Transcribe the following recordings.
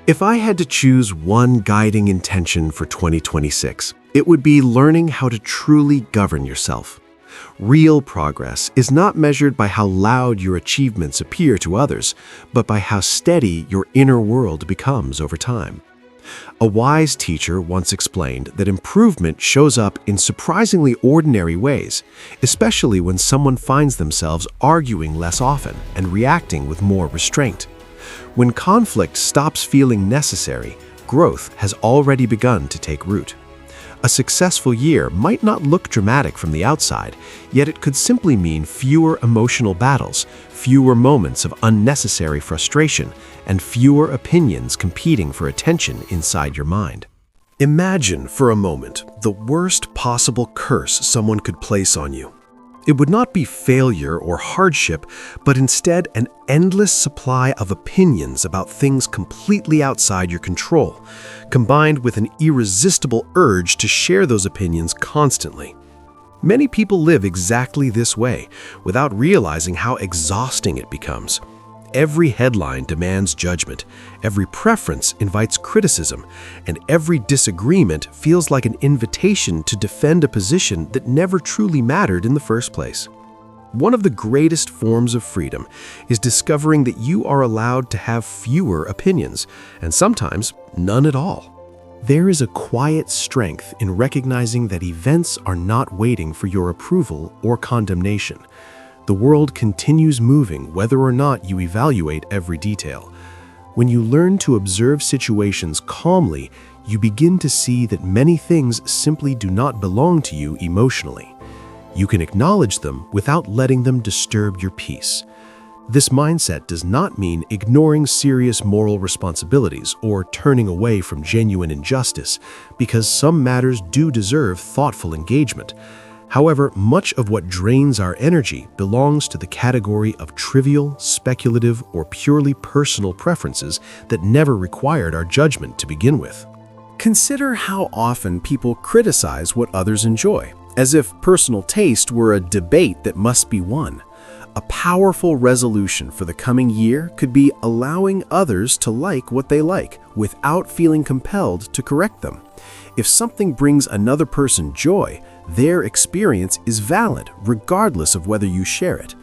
If I had to choose one guiding intention for 2026, it would be learning how to truly govern yourself. Real progress is not measured by how loud your achievements appear to others, but by how steady your inner world becomes over time. A wise teacher once explained that improvement shows up in surprisingly ordinary ways, especially when someone finds themselves arguing less often and reacting with more restraint. When conflict stops feeling necessary, growth has already begun to take root. A successful year might not look dramatic from the outside, yet it could simply mean fewer emotional battles, fewer moments of unnecessary frustration, and fewer opinions competing for attention inside your mind. Imagine for a moment the worst possible curse someone could place on you. It would not be failure or hardship, but instead an endless supply of opinions about things completely outside your control, combined with an irresistible urge to share those opinions constantly. Many people live exactly this way, without realizing how exhausting it becomes. Every headline demands judgment, every preference invites criticism, and every disagreement feels like an invitation to defend a position that never truly mattered in the first place. One of the greatest forms of freedom is discovering that you are allowed to have fewer opinions, and sometimes none at all. There is a quiet strength in recognizing that events are not waiting for your approval or condemnation. The world continues moving whether or not you evaluate every detail. When you learn to observe situations calmly, you begin to see that many things simply do not belong to you emotionally. You can acknowledge them without letting them disturb your peace. This mindset does not mean ignoring serious moral responsibilities or turning away from genuine injustice, because some matters do deserve thoughtful engagement. However, much of what drains our energy belongs to the category of trivial, speculative, or purely personal preferences that never required our judgment to begin with. Consider how often people criticize what others enjoy, as if personal taste were a debate that must be won. A powerful resolution for the coming year could be allowing others to like what they like, without feeling compelled to correct them. If something brings another person joy, their experience is valid regardless of whether you share it.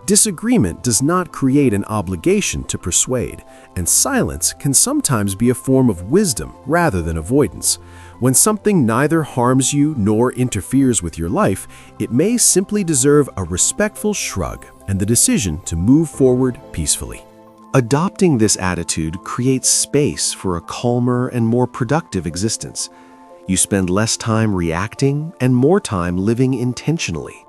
Disagreement does not create an obligation to persuade, and silence can sometimes be a form of wisdom rather than avoidance. When something neither harms you nor interferes with your life, it may simply deserve a respectful shrug and the decision to move forward peacefully. Adopting this attitude creates space for a calmer and more productive existence. You spend less time reacting and more time living intentionally.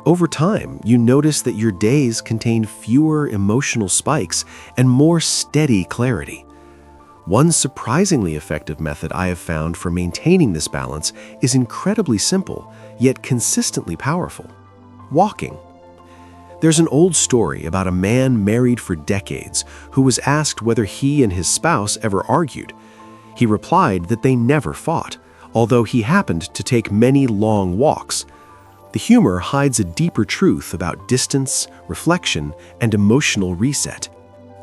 Over time, you notice that your days contain fewer emotional spikes and more steady clarity. One surprisingly effective method I have found for maintaining this balance is incredibly simple, yet consistently powerful: walking. There's an old story about a man married for decades who was asked whether he and his spouse ever argued. He replied that they never fought, although he happened to take many long walks. The humor hides a deeper truth about distance, reflection, and emotional reset.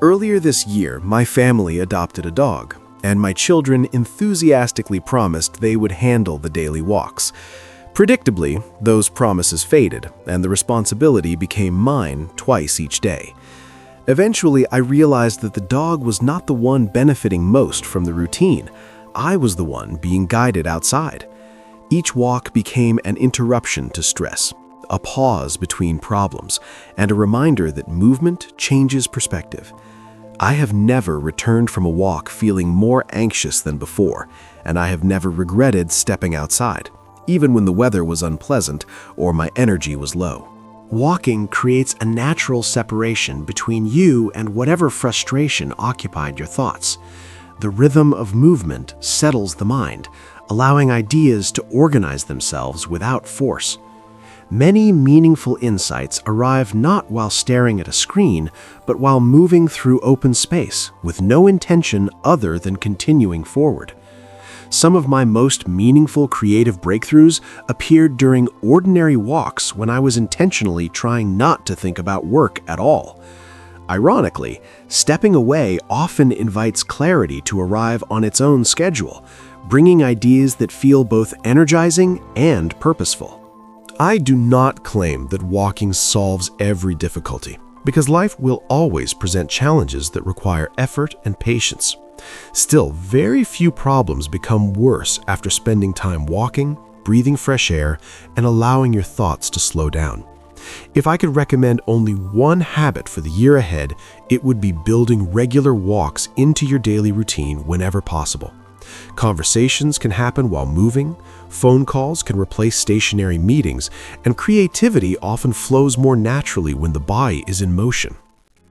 Earlier this year, my family adopted a dog, and my children enthusiastically promised they would handle the daily walks. Predictably, those promises faded, and the responsibility became mine twice each day. Eventually, I realized that the dog was not the one benefiting most from the routine. I was the one being guided outside. Each walk became an interruption to stress, a pause between problems, and a reminder that movement changes perspective. I have never returned from a walk feeling more anxious than before, and I have never regretted stepping outside, even when the weather was unpleasant or my energy was low. Walking creates a natural separation between you and whatever frustration occupied your thoughts. The rhythm of movement settles the mind, allowing ideas to organize themselves without force. Many meaningful insights arrive not while staring at a screen, but while moving through open space with no intention other than continuing forward. Some of my most meaningful creative breakthroughs appeared during ordinary walks when I was intentionally trying not to think about work at all. Ironically, stepping away often invites clarity to arrive on its own schedule, bringing ideas that feel both energizing and purposeful. I do not claim that walking solves every difficulty, because life will always present challenges that require effort and patience. Still, very few problems become worse after spending time walking, breathing fresh air, and allowing your thoughts to slow down. If I could recommend only one habit for the year ahead, it would be building regular walks into your daily routine whenever possible. Conversations can happen while moving, phone calls can replace stationary meetings, and creativity often flows more naturally when the body is in motion.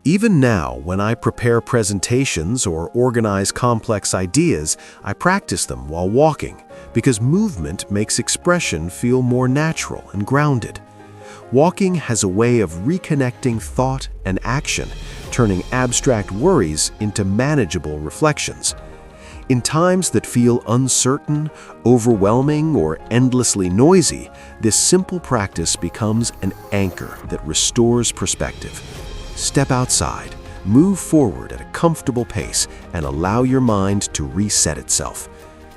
Even now, when I prepare presentations or organize complex ideas, I practice them while walking, because movement makes expression feel more natural and grounded. Walking has a way of reconnecting thought and action, turning abstract worries into manageable reflections. In times that feel uncertain, overwhelming, or endlessly noisy, this simple practice becomes an anchor that restores perspective. Step outside, move forward at a comfortable pace, and allow your mind to reset itself.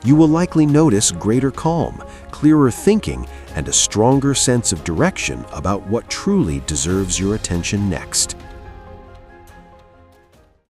You will likely notice greater calm, clearer thinking, and a stronger sense of direction about what truly deserves your attention next.